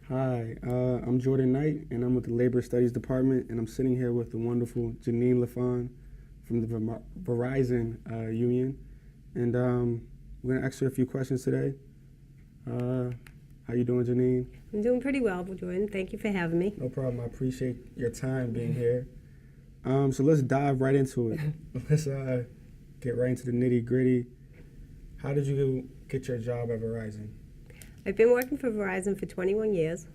Hi, I'm Jordan Knight, and I'm with the Labor Studies Department, and I'm sitting here with the wonderful Janine Lafond from the Verizon Union, and we're going to ask you a few questions today. How you doing, Janine? I'm doing pretty well, Jordan. Thank you for having me. No problem. I appreciate your time being here. So let's dive right into it. Let's get right into the nitty-gritty. How did you get your job at Verizon? I've been working for Verizon for 21 years.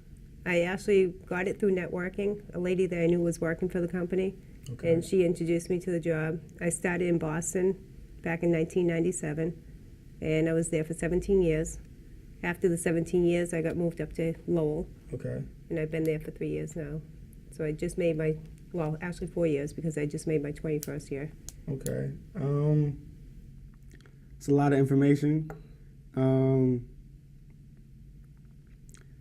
I actually got it through networking. A lady that I knew was working for the company, and she introduced me to the job. I started in Boston back in 1997, and I was there for 17 years. After the 17 years, I got moved up to Lowell, and I've been there for 3 years now. So I just made my, well, actually 4 years, because I just made my 21st year. Okay. It's a lot of information.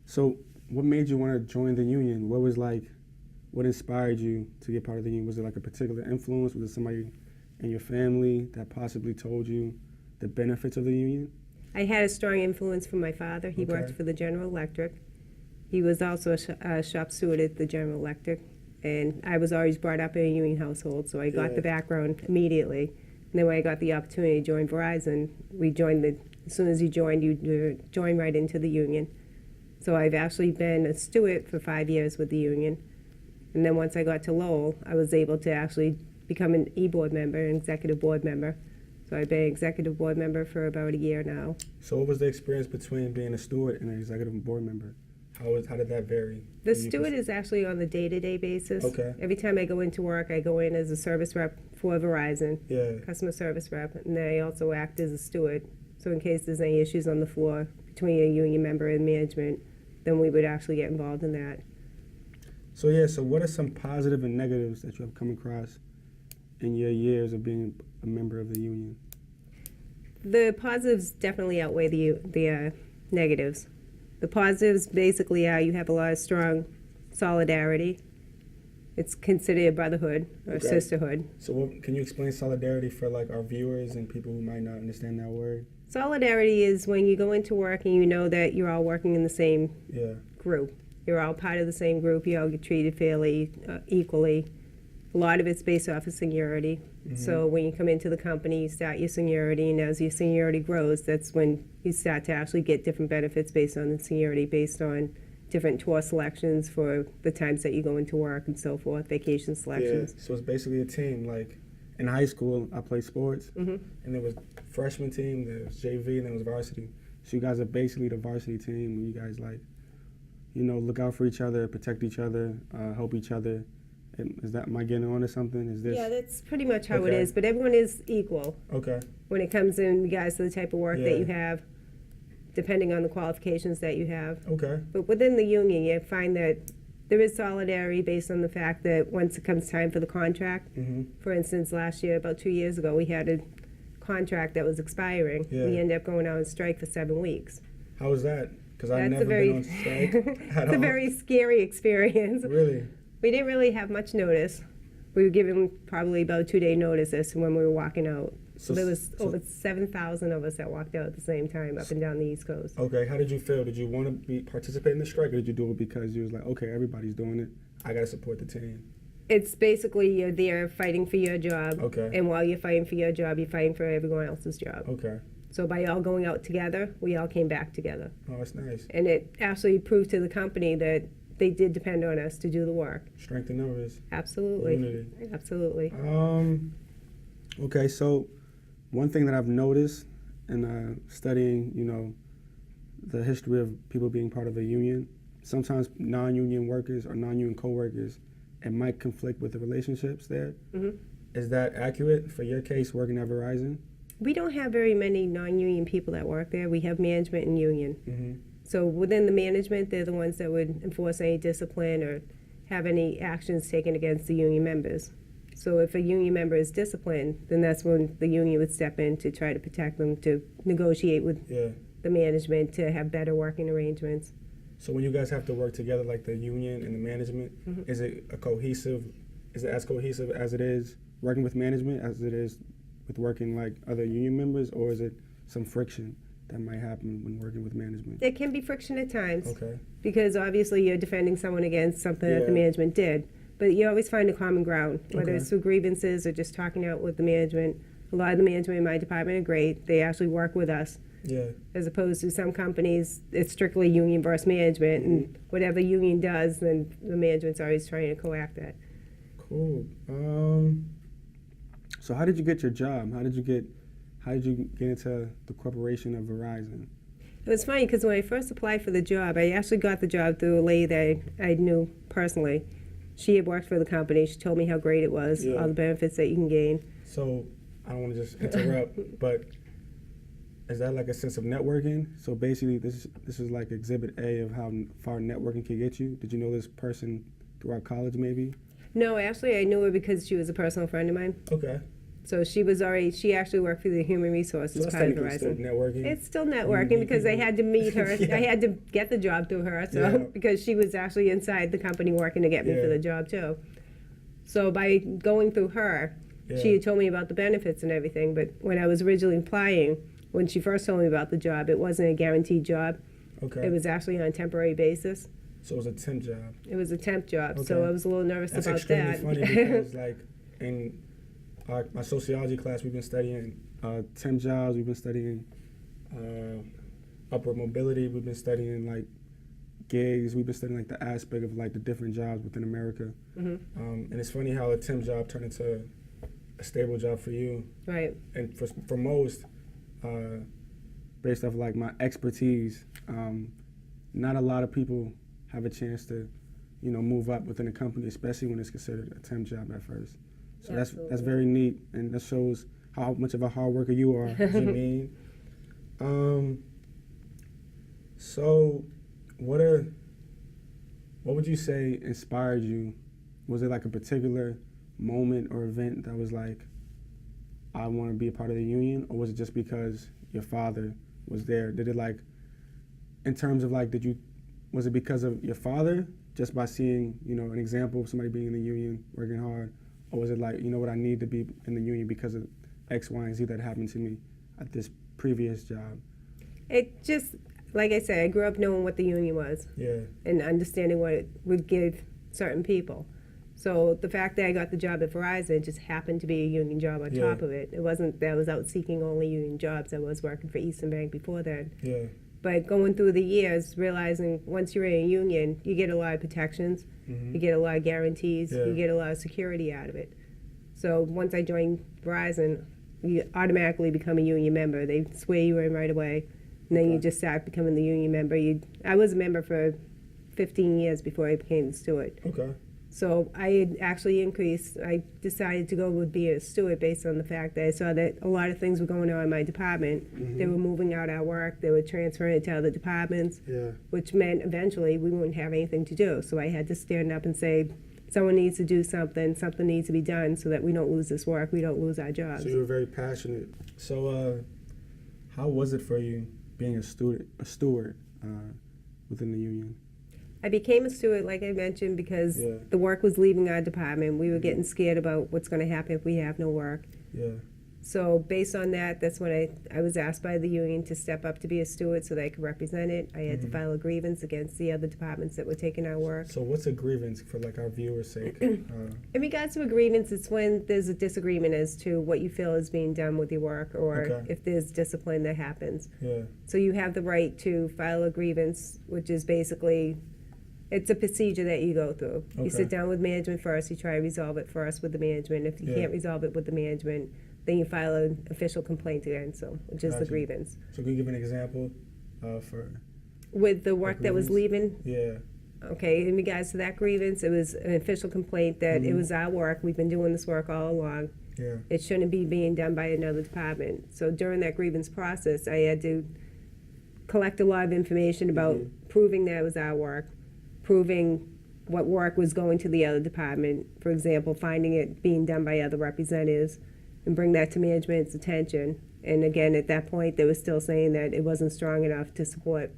So what made you want to join the union? What inspired you to get part of the union? Was it like a particular influence? Was it somebody in your family that possibly told you the benefits of the union? I had a strong influence from my father. He worked for the General Electric. He was also a shop steward at the General Electric. And I was always brought up in a union household, so I got the background immediately. And then when I got the opportunity to join Verizon, as soon as you join right into the union. So I've actually been a steward for 5 years with the union. And then once I got to Lowell, I was able to actually become an E-board member, an executive board member. So I've been an executive board member for about a year now. So what was the experience between being a steward and an executive board member? How did that vary? The steward is actually on the day-to-day basis. Every time I go into work, I go in as a service rep for Verizon, customer service rep, and then I also act as a steward. So in case there's any issues on the floor between a union member and management, then we would actually get involved in that. So what are some positive and negatives that you have come across in your years of being a member of the union? The positives definitely outweigh the negatives. The positives basically are you have a lot of strong solidarity. It's considered a brotherhood or sisterhood. So can you explain solidarity for like our viewers and people who might not understand that word? Solidarity is when you go into work and you know that you're all working in the same group. You're all part of the same group. You all get treated fairly, equally. A lot of it's based off of seniority. So when you come into the company, you start your seniority, and as your seniority grows, that's when you start to actually get different benefits based on the seniority, based on different tour selections for the times that you go into work and so forth, vacation selections. So it's basically a team. Like in high school, I played sports, and there was freshman team, there was JV, and there was varsity. So you guys are basically the varsity team where you guys look out for each other, protect each other, help each other. Am I getting on to something? Yeah, that's pretty much how it is, but everyone is equal. When it comes in regards to the type of work that you have, depending on the qualifications that you have. But within the union, you find that there is solidarity based on the fact that once it comes time for the contract, for instance, last year, about 2 years ago, we had a contract that was expiring. We ended up going on strike for 7 weeks. How was that? Because I've never been on strike at all. It's a very scary experience. Really? We didn't really have much notice. We were given probably about a 2-day notice as to when we were walking out. So there was over 7,000 of us that walked out at the same time up and down the East Coast. How did you feel? Did you want to participate in the strike, or did you do it because you was like, okay, everybody's doing it, I got to support the team? It's basically you're there fighting for your job, and while you're fighting for your job, you're fighting for everyone else's job. So by all going out together, we all came back together. Oh, that's nice. And it actually proved to the company that they did depend on us to do the work. Strength in numbers. Absolutely. Unity. Absolutely. Okay, so one thing that I've noticed in studying, the history of people being part of a union, sometimes non-union workers or non-union co-workers, it might conflict with the relationships there. Is that accurate for your case working at Verizon? We don't have very many non-union people that work there. We have management and union. So within the management, they're the ones that would enforce any discipline or have any actions taken against the union members. So if a union member is disciplined, then that's when the union would step in to try to protect them, to negotiate with the management to have better working arrangements. So when you guys have to work together, like the union and the management, is it as cohesive as it is working with management as it is with working like other union members, or is it some friction that might happen when working with management? There can be friction at times. Okay. Because obviously you're defending someone against something that the Yeah. management did. But you always find a common ground, whether Okay. it's through grievances or just talking out with the management. A lot of the management in my department are great. They actually work with us, Yeah. as opposed to some companies, it's strictly union versus management, and whatever the union does, then the management's always trying to coact that. Cool. So how did you get your job? How did you get into the corporation of Verizon? It was funny because when I first applied for the job, I actually got the job through a lady that I knew personally. She had worked for the company. She told me how great it was, Yeah. all the benefits that you can gain. So I don't want to just interrupt, but is that like a sense of networking? So basically, this is like Exhibit A of how far networking can get you. Did you know this person throughout college, maybe? No, actually, I knew her because she was a personal friend of mine. Okay. So she actually worked for the human resources So that's part of technically still Verizon. networking. It's still networking because I had to meet her. Yeah. I had to get the job through her, so Yeah. because she was actually inside the company working to get me for Yeah. the job too. So by going through her, she Yeah. had told me about the benefits and everything. But when I was originally applying, when she first told me about the job, it wasn't a guaranteed job. Okay. It was actually on a temporary basis. So it was a temp job. It was a temp job, so Okay. I was a little nervous That's about extremely that. funny because, like, in my sociology class, we've been studying temp jobs. We've been studying upward mobility. We've been studying like gigs. We've been studying like the aspect of like the different jobs within America. And it's funny how a temp job turned into a stable job for you. Right. And for most, based off like my expertise, not a lot of people have a chance to, move up within a company, especially when it's considered a temp job at first. So that's Absolutely. very neat, and that shows how much of a hard worker you are, Janine. So what would you say inspired you? Was it like a particular moment or event that was like, I want to be a part of the union, or was it just because your father was there? Did it like, in terms of like, was it because of your father, just by seeing, an example of somebody being in the union, working hard, or was it like, I need to be in the union because of X, Y, and Z that happened to me at this previous job? It just, like I said, I grew up knowing what the union was. Yeah. And understanding what it would give certain people. So the fact that I got the job at Verizon just happened to be a union job on top of it. It wasn't that I was out seeking only union jobs. I was working for Eastern Bank before then. Yeah. But going through the years, realizing once you're in a union, you get a lot of protections, you get a lot of guarantees, you get a lot of security out of it. So once I joined Verizon, you automatically become a union member. They swear you in right away. And then you just start becoming the union member. I was a member for 15 years before I became the steward. Okay. So I had actually I decided to go with being a steward based on the fact that I saw that a lot of things were going on in my department. They were moving out our work. They were transferring it to other departments, which meant eventually we wouldn't have anything to do. So I had to stand up and say, someone needs to do something needs to be done so that we don't lose this work, we don't lose our jobs. So you were very passionate. So how was it for you being a steward within the union? I became a steward, like I mentioned, because the work was leaving our department. We were getting scared about what's going to happen if we have no work. Yeah. So based on that, that's when I was asked by the union to step up to be a steward so that I could represent it. I had to file a grievance against the other departments that were taking our work. So what's a grievance for like our viewers' sake? In regards to a grievance, it's when there's a disagreement as to what you feel is being done with your work, or if there's discipline that happens. Yeah. So you have the right to file a grievance, which is basically, it's a procedure that you go through. You sit down with management first, you try to resolve it first with the management. If you can't resolve it with the management, then you file an official complaint against them, which is the grievance. So can you give an example for? With the work that was leaving? Yeah. Okay, in regards to that grievance, it was an official complaint that it was our work. We've been doing this work all along. Yeah. It shouldn't be being done by another department. So during that grievance process, I had to collect a lot of information about proving that it was our work, proving what work was going to the other department. For example, finding it being done by other representatives, and bring that to management's attention. And again, at that point, they were still saying that it wasn't strong enough to support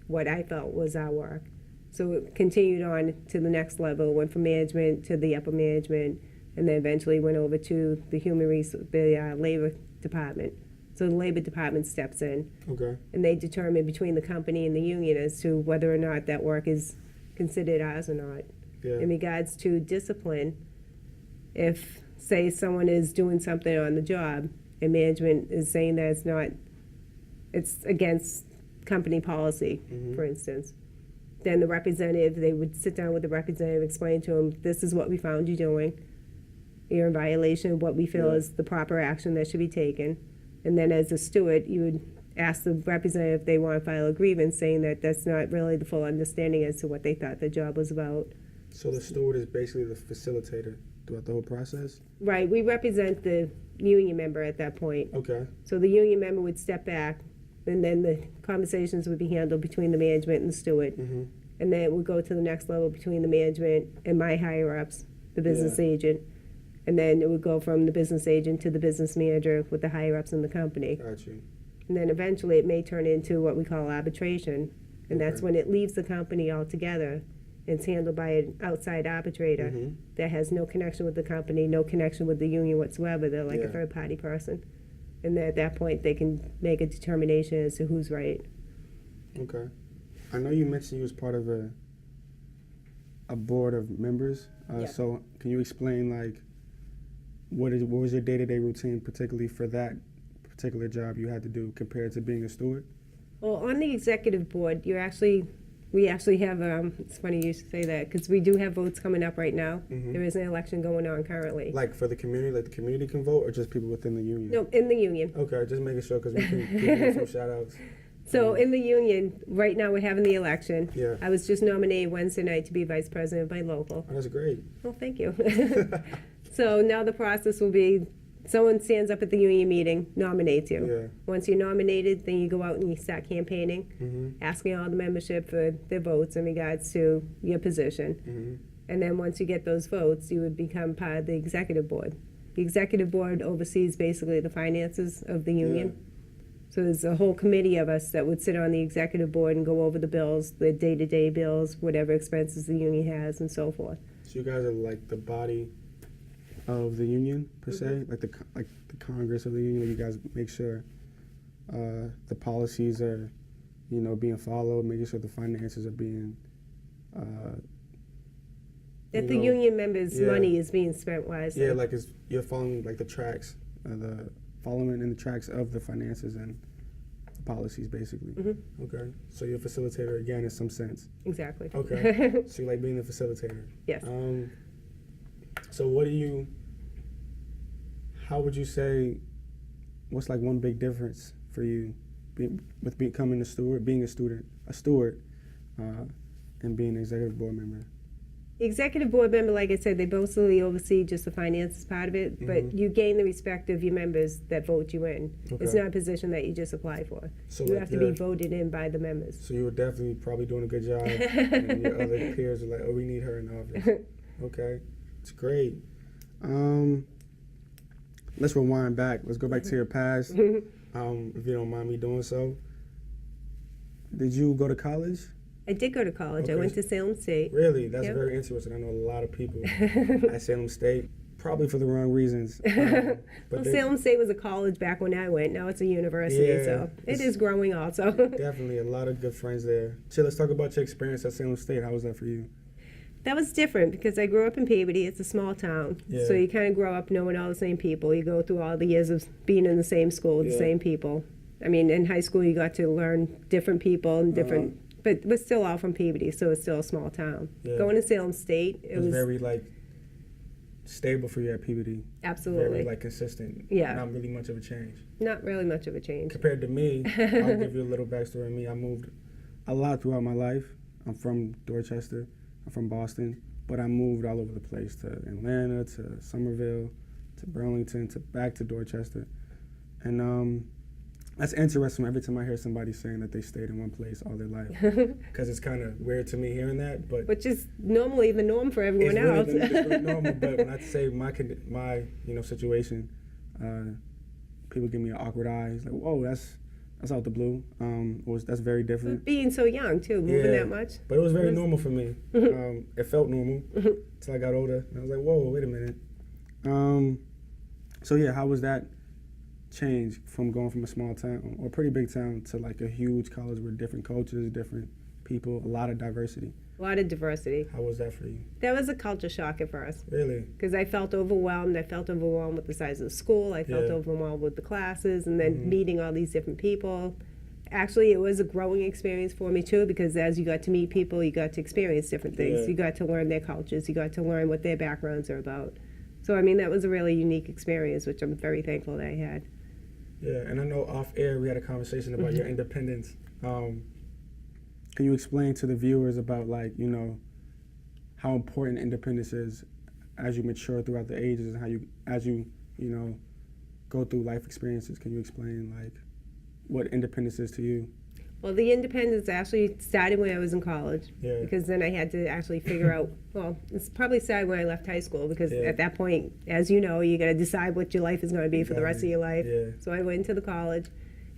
what I felt was our work. So it continued on to the next level, went from management to the upper management, and then eventually went over to the labor department. So the labor department steps in, Okay. and they determine between the company and the union as to whether or not that work is considered ours or not. Yeah. In regards to discipline, if, say, someone is doing something on the job and management is saying that it's against company policy, for instance, then the representative, they would sit down with the representative, explain to them, this is what we found you doing. You're in violation of what we feel is the proper action that should be taken. And then as a steward, you would ask the representative if they want to file a grievance, saying that that's not really the full understanding as to what they thought the job was about. So the steward is basically the facilitator throughout the whole process? Right, we represent the union member at that point. Okay. So the union member would step back, and then the conversations would be handled between the management and the steward. Mm-hmm. And then it would go to the next level between the management and my higher-ups, the business agent. And then it would go from the business agent to the business manager with the higher-ups in the company. Got you. And then eventually it may turn into what we call arbitration. And that's Okay. when it leaves the company altogether. It's handled by an outside arbitrator that has no connection with the company, no connection with the union whatsoever. They're like a third-party person. And then at that point, they can make a determination as to who's right. Okay. I know you mentioned you was part of a board of members. So can you explain, like, what was your day-to-day routine, particularly for that particular job you had to do compared to being a steward? Well, on the executive board, we actually have, it's funny you should say that, because we do have votes coming up right now. There is an election going on currently. Like for the community, like the community can vote, or just people within the union? No, in the union. Okay, just making sure, because we can give some shout-outs. So in the union, right now we're having the election. Yeah. I was just nominated Wednesday night to be vice president of my local. Oh, that's great. Well, thank you. So now the process will be, someone stands up at the union meeting, nominates you. Yeah. Once you're nominated, then you go out and you start campaigning, asking all the membership for their votes in regards to your position. And then once you get those votes, you would become part of the executive board. The executive board oversees basically the finances of the union. So there's a whole committee of us that would sit on the executive board and go over the bills, the day-to-day bills, whatever expenses the union has, and so forth. So you guys are like the body of the union, per se? Like the Congress of the union? You guys make sure the policies are, being followed, making sure the finances are being... that the union members' money is being spent wisely. Yeah, like you're following like the tracks, following in the tracks of the finances and the policies, basically. Okay, so you're a facilitator again in some sense. Exactly. Okay, so you like being the facilitator. Yes. So how would you say, what's like one big difference for you with becoming a steward, being a steward, and being an executive board member? The executive board member, like I said, they mostly oversee just the finances part of it, but you gain the respect of your members that vote you in. Okay. It's not a position that you just apply for. So you like have to be voted in by the members. So you were definitely probably doing a good job, and your other peers were like, "Oh, we need her in office." Okay, it's great. Let's rewind back. Let's go back to your past, if you don't mind me doing so. Did you go to college? I did go to college. Okay. I went to Salem State. Really? That's Yep. very interesting. I know a lot of people at Salem State, probably for the wrong reasons. Well, Salem State was a college back when I went. Now it's a university, Yeah, so it is growing also. Definitely a lot of good friends there. So let's talk about your experience at Salem State. How was that for you? That was different because I grew up in Peabody. It's a small town. Yeah. So you kind of grow up knowing all the same people. You go through all the years of being in the same school with the same people. I mean, in high school, you got to learn different people and different, but we're still all from Peabody, so it's still a small town. Yeah. Going to Salem State, it was very, like, stable for you at Peabody. absolutely Very, like, consistent. Yeah. Not really much of a change. not really much of a change. Compared to me, I'll give you a little backstory on me. I moved a lot throughout my life. I'm from Dorchester. I'm from Boston. But I moved all over the place, to Atlanta, to Somerville, to Burlington, back to Dorchester. And that's interesting every time I hear somebody saying that they stayed in one place all their life. Because it's kind of weird to me hearing that. But Which is normally the norm for everyone else. It's really normal. But when I say my situation, people give me an awkward eye. It's like, whoa, that's out the blue. That's very different. Being so young, too, moving that much. But it was very normal for me. It felt normal until I got older. And I was like, whoa, wait a minute. So yeah, how was that change from going from a small town or pretty big town to like a huge college with different cultures, different people, a lot of diversity? A lot of diversity. How was that for you? That was a culture shock at first. Really? Because I felt overwhelmed. I felt overwhelmed with the size of the school. I felt overwhelmed with the classes and then meeting all these different people. Actually, it was a growing experience for me too, because as you got to meet people, you got to experience different things. You got to learn their cultures. You got to learn what their backgrounds are about. So, I mean, that was a really unique experience, which I'm very thankful that I had. Yeah, and I know off air we had a conversation about your independence. Can you explain to the viewers about, like, you know, how important independence is as you mature throughout the ages and how you, as you know, go through life experiences? Can you explain, like, what independence is to you? Well, the independence actually started when I was in college, because then I had to actually figure out, well, it's probably started when I left high school, because at that point, as you know, you got to decide what your life is going to be for the rest of your life. So I went to the college.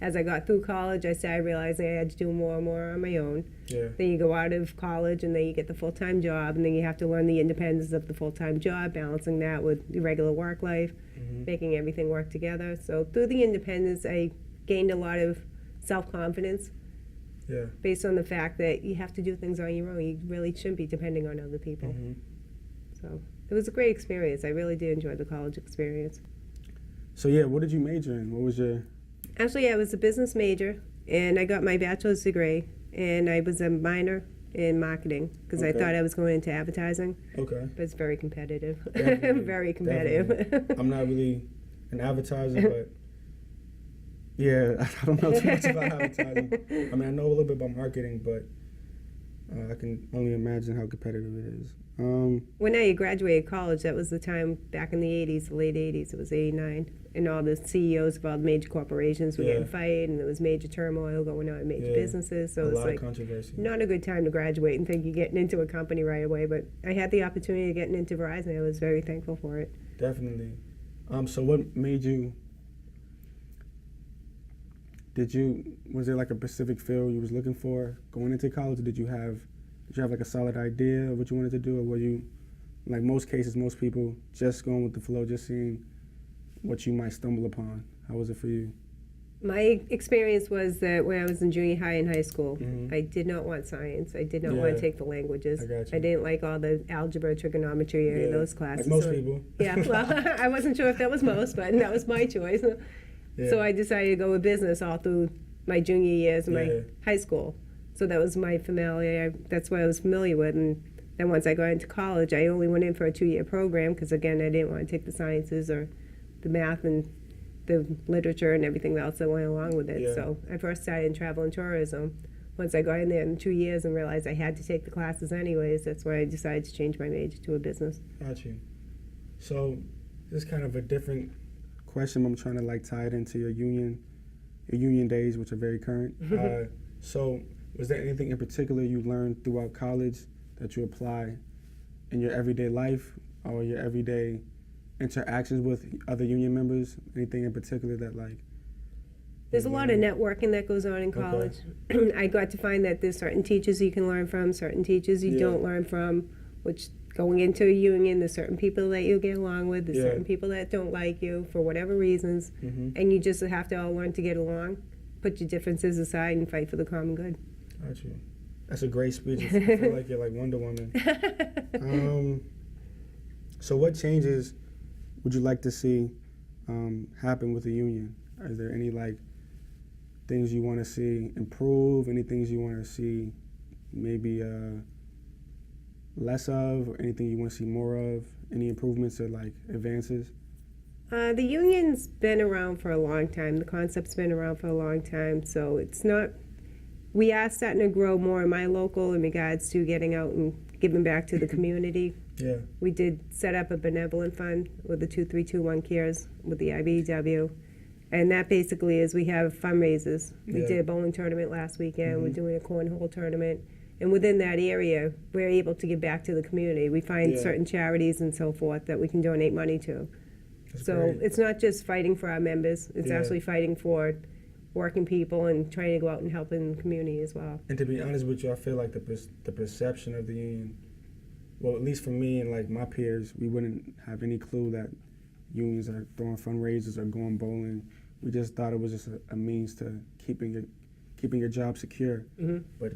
As I got through college, I started realizing I had to do more and more on my own. Then you go out of college, and then you get the full-time job, and then you have to learn the independence of the full-time job, balancing that with your regular work life, making everything work together. So through the independence, I gained a lot of self-confidence. Based on the fact that you have to do things on your own. You really shouldn't be depending on other people. So it was a great experience. I really did enjoy the college experience. So yeah, what did you major in? What was your... Actually, I was a business major, and I got my bachelor's degree, and I was a minor in marketing, because I thought I was going into advertising. But it's very competitive. Very competitive. Definitely. I'm not really an advertiser, but yeah, I don't know too much about advertising. I mean, I know a little bit about marketing, but I can only imagine how competitive it is. When I graduated college, that was the time back in the 80s, the late 80s, it was 89, and all the CEOs of all the major corporations were getting fired, and there was major turmoil going on in major businesses. So a it's lot like of controversy. Not a good time to graduate and think you're getting into a company right away, but I had the opportunity of getting into Verizon. I was very thankful for it. Definitely. So what made you... was there like a specific field you was looking for going into college? Did you have like a solid idea of what you wanted to do, or were you, like most cases, most people, just going with the flow, just seeing what you might stumble upon? How was it for you? My experience was that when I was in junior high and high school, I did not want science. I did not want to take the languages. I didn't like all the algebra, trigonometry, or those classes. Like most people. Yeah, well, I wasn't sure if that was most, but that was my choice. So I decided to go with business all through my junior years in my high school. So that was my that's what I was familiar with. And then once I got into college, I only went in for a 2-year program because, again, I didn't want to take the sciences or the math and the literature and everything else that went along with it. So I first started in travel and tourism. Once I got in there in 2 years and realized I had to take the classes anyways, that's why I decided to change my major to a business. Got you. So this is kind of a different question. I'm trying to like tie it into your union days, which are very current. So was there anything in particular you learned throughout college that you apply in your everyday life or your everyday interactions with other union members? Anything in particular that like... There's a lot of networking that goes on in college. I got to find that there's certain teachers you can learn from, certain teachers you don't learn from, which going into a union, there's certain people that you get along with, there's certain people that don't like you for whatever reasons, and you just have to all learn to get along, put your differences aside, and fight for the common good. Got you. That's a great speech. I feel like you're like Wonder Woman. So what changes would you like to see happen with the union? Is there any like things you want to see improve, any things you want to see maybe less of, or anything you want to see more of, any improvements or like advances? The union's been around for a long time. The concept's been around for a long time, so it's not... We are starting to grow more in my local in regards to getting out and giving back to the community. We did set up a benevolent fund with the 2321 Cares with the IBEW, and that basically is we have fundraisers. We did a bowling tournament last weekend. We're doing a cornhole tournament. And within that area, we're able to give back to the community. We find certain charities and so forth that we can donate money to. That's so great. It's not just fighting for our members. It's actually fighting for working people and trying to go out and help in the community as well. And to be honest with you, I feel like the perception of the union, well, at least for me and like my peers, we wouldn't have any clue that unions are throwing fundraisers or going bowling. We just thought it was just a means to keeping your job secure. But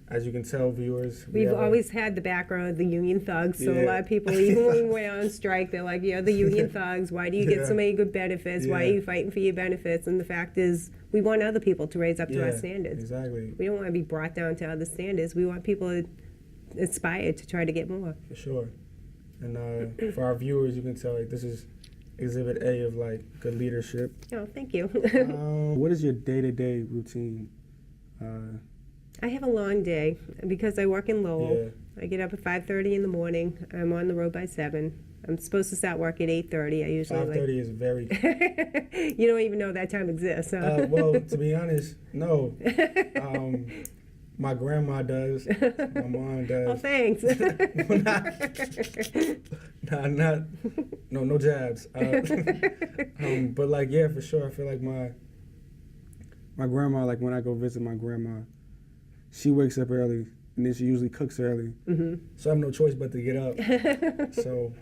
as you can tell, viewers, We've always had the background of the union thugs, so a lot of people, even when we're on strike, they're like, "You're the union thugs. Why do you get so many good benefits? Why are you fighting for your benefits?" And the fact is, we want other people to raise up to our standards. Exactly. We don't want to be brought down to other standards. We want people inspired to try to get more. For sure. And for our viewers, you can tell like this is Exhibit A of like good leadership. Oh, thank you. What is your day-to-day routine? I have a long day because I work in Lowell. Yeah. I get up at 5:30 in the morning. I'm on the road by 7. I'm supposed to start work at 8:30. I usually 5:30 is very. You don't even know that time exists, huh? Well, to be honest, no. My grandma does. My mom does. Oh, thanks. No jabs. But like, yeah, for sure. I feel like my grandma, like when I go visit my grandma, she wakes up early and then she usually cooks early. So I have no choice but to get up. So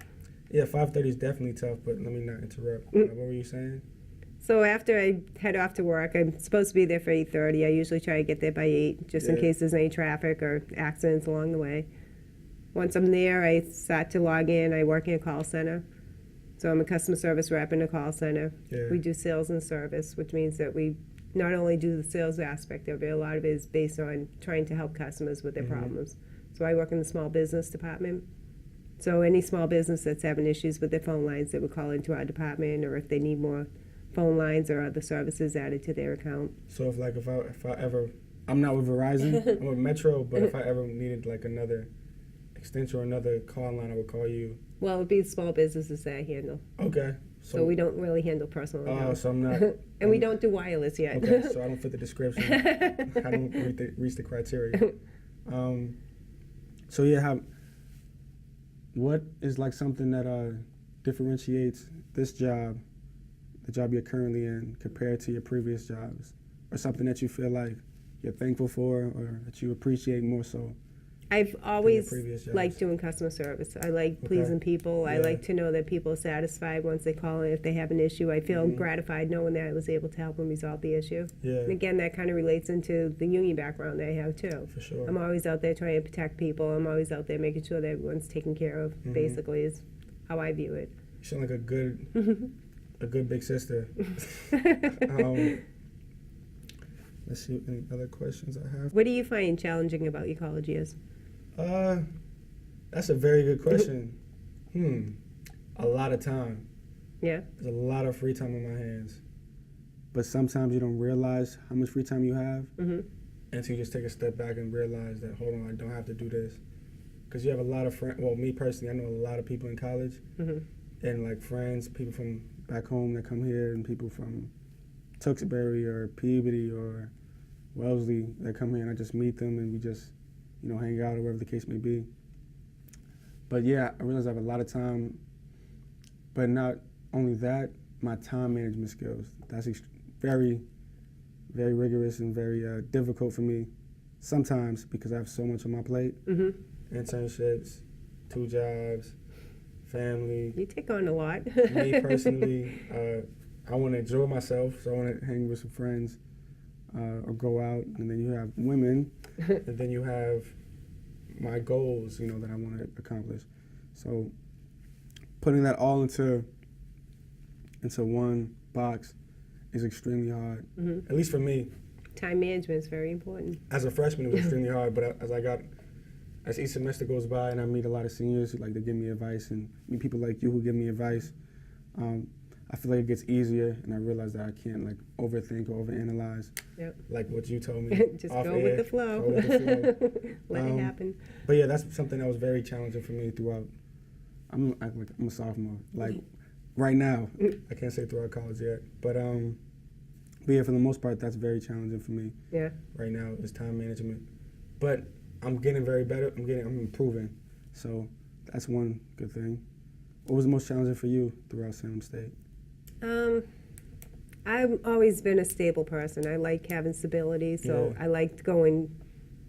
yeah, 5:30 is definitely tough. But let me not interrupt. What were you saying? So after I head off to work, I'm supposed to be there for 8:30. I usually try to get there by 8, just in case there's any traffic or accidents along the way. Once I'm there, I start to log in. I work in a call center. So I'm a customer service rep in a call center. We do sales and service, which means that we not only do the sales aspect of it, a lot of it is based on trying to help customers with their problems. So I work in the small business department. So any small business that's having issues with their phone lines, they would call into our department, or if they need more phone lines or other services added to their account. So if I ever, I'm not with Verizon, I'm with Metro, but if I ever needed like another extension or another call line, I would call you. Well, it'd be small businesses that I handle. Okay. So we don't really handle personal accounts. So I'm not. And we don't do wireless yet. Okay, so I don't fit the description. I don't reach the criteria. So yeah, what is like something that differentiates this job, the job you're currently in, compared to your previous jobs, or something that you feel like you're thankful for or that you appreciate more so? I've always liked doing customer service. I like pleasing people. I like to know that people are satisfied once they call in if they have an issue. I feel gratified knowing that I was able to help them resolve the issue. And again, that kind of relates into the union background that I have too. For sure. I'm always out there trying to protect people. I'm always out there making sure that everyone's taken care of, basically, is how I view it. You sound like a good big sister. Let's see any other questions I have. What do you find challenging about your college years? That's a very good question. A lot of time. Yeah. There's a lot of free time on my hands. But sometimes you don't realize how much free time you have until you just take a step back and realize that, hold on, I don't have to do this. Because you have a lot of friends. Well, me personally, I know a lot of people in college. And like friends, people from back home that come here, and people from Tewksbury or Peabody or Wellesley that come here, and I just meet them and we just, hang out or whatever the case may be. But yeah, I realize I have a lot of time, but not only that, my time management skills. That's very, very rigorous and very difficult for me sometimes because I have so much on my plate. Internships, 2 jobs, family. You take on a lot. Me personally, I want to enjoy myself, so I want to hang with some friends or go out. And then you have women, and then you have my goals, that I want to accomplish. So putting that all into one box is extremely hard, at least for me. Time management is very important. As a freshman, it was extremely hard, but as each semester goes by and I meet a lot of seniors who like to give me advice and meet people like you who give me advice, I feel like it gets easier, and I realize that I can't like overthink or overanalyze. Like what you told me. Just go with the flow. Let it happen. But yeah, that's something that was very challenging for me throughout. I'm a sophomore. Like right now, I can't say throughout college yet, but yeah, for the most part, that's very challenging for me. Right now is time management, but I'm getting very better. I'm improving, so that's one good thing. What was the most challenging for you throughout Salem State? I've always been a stable person. I like having stability, so I liked going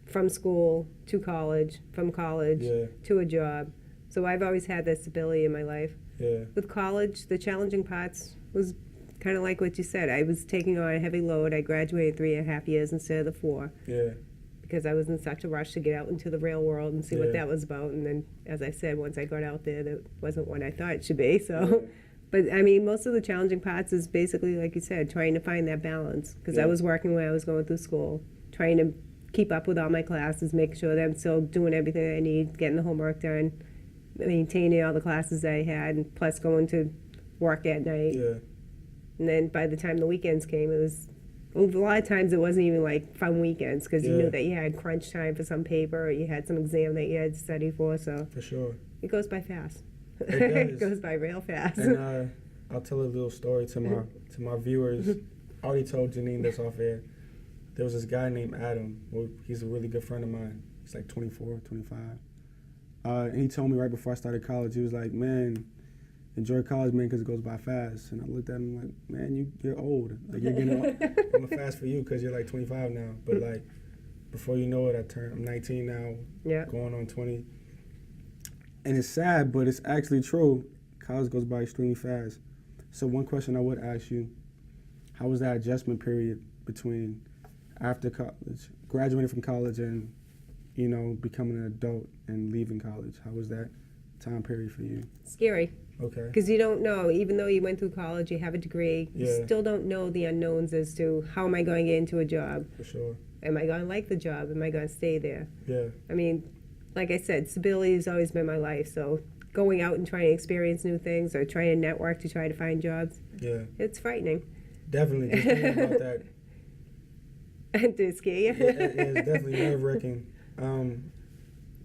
from school to college, from college to a job. So I've always had that stability in my life. With college, the challenging parts was kind of like what you said. I was taking on a heavy load. I graduated 3.5 years instead of the 4 Yeah. because I was in such a rush to get out into the real world and see Yeah. what that was about. And then, as I said, once I got out there, that wasn't what I thought it should be. So, Yeah. but I mean, most of the challenging parts is basically, like you said, trying to find that balance because I Yeah. was working when I was going through school, trying to keep up with all my classes, make sure that I'm still doing everything I need, getting the homework done, maintaining all the classes that I had, and plus going to work at night. Yeah. And then by the time the weekends came, it was a lot of times it wasn't even like fun weekends because you Yeah. knew that you had crunch time for some paper or you had some exam that you had to study for. So For sure. it goes by fast. It It does. goes by real fast. And I'll tell a little story to my viewers. I already told Janine this off air. There was this guy named Adam. Well, he's a really good friend of mine. He's like 24, 25. And he told me right before I started college, he was like, man, enjoy college, man, because it goes by fast. And I looked at him like, man, you're old. Like, you're getting old. I'm fast for you because you're like 25 now. But like, before you know it, I'm 19 now, Yeah. going on 20. And it's sad, but it's actually true. College goes by extremely fast. So one question I would ask you, how was that adjustment period between after college, graduating from college and, you know, becoming an adult and leaving college? How was that time period for you? Scary Okay. because you don't know, even though you went through college, you have a degree, you Yeah. still don't know the unknowns as to how am I going to get into a job? For sure. Am I going to like the job? Am I going to stay there? Yeah. I mean, like I said, stability has always been my life. So going out and trying to experience new things or trying to network to try to find jobs, Yeah. it's frightening. Definitely. Just thinking about that. Did it scare you? It's definitely nerve-wracking.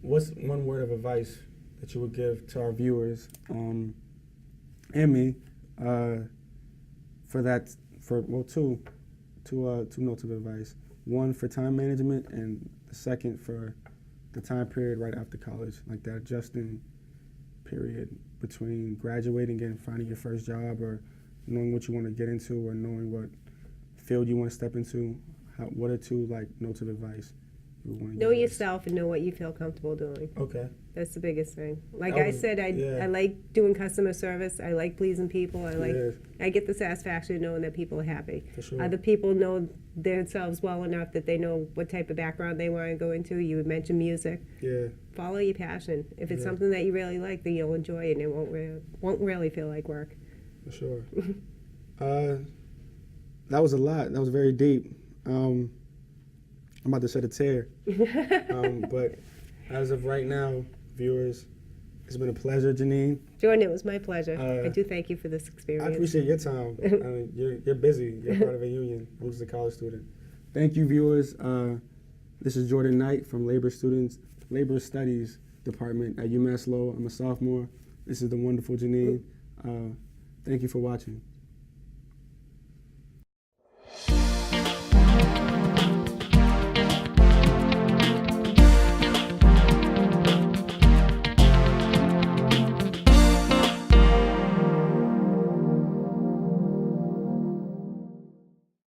What's one word of advice that you would give to our viewers and me two notes of advice. One for time management and the second for the time period right after college, like that adjusting period between graduating and finding your first job or knowing what you want to get into or knowing what field you want to step into. What are two like notes of advice you would want to Know give us? yourself and know what you feel comfortable doing. Okay. That's the biggest thing. Like That I was- said, yeah. I like doing customer service. I like pleasing people. Yeah, I get the satisfaction of knowing that people are happy. for sure. Other people know themselves well enough that they know what type of background they want to go into. You would mention music. Yeah, Follow your passion. If it's Yeah. something that you really like, then you'll enjoy it and it won't really feel like work. for sure. That was a lot. That was very deep. I'm about to shed a tear. But as of right now, viewers, it's been a pleasure, Janine. Jordan, it was my pleasure. Uh, I do thank you for this I experience. appreciate your time. I mean, you're busy. You're part of a union. I'm just a college student. Thank you, viewers. This is Jordan Knight from Labor Studies Department at UMass Lowell. I'm a sophomore. This is the wonderful Janine. Thank you for watching.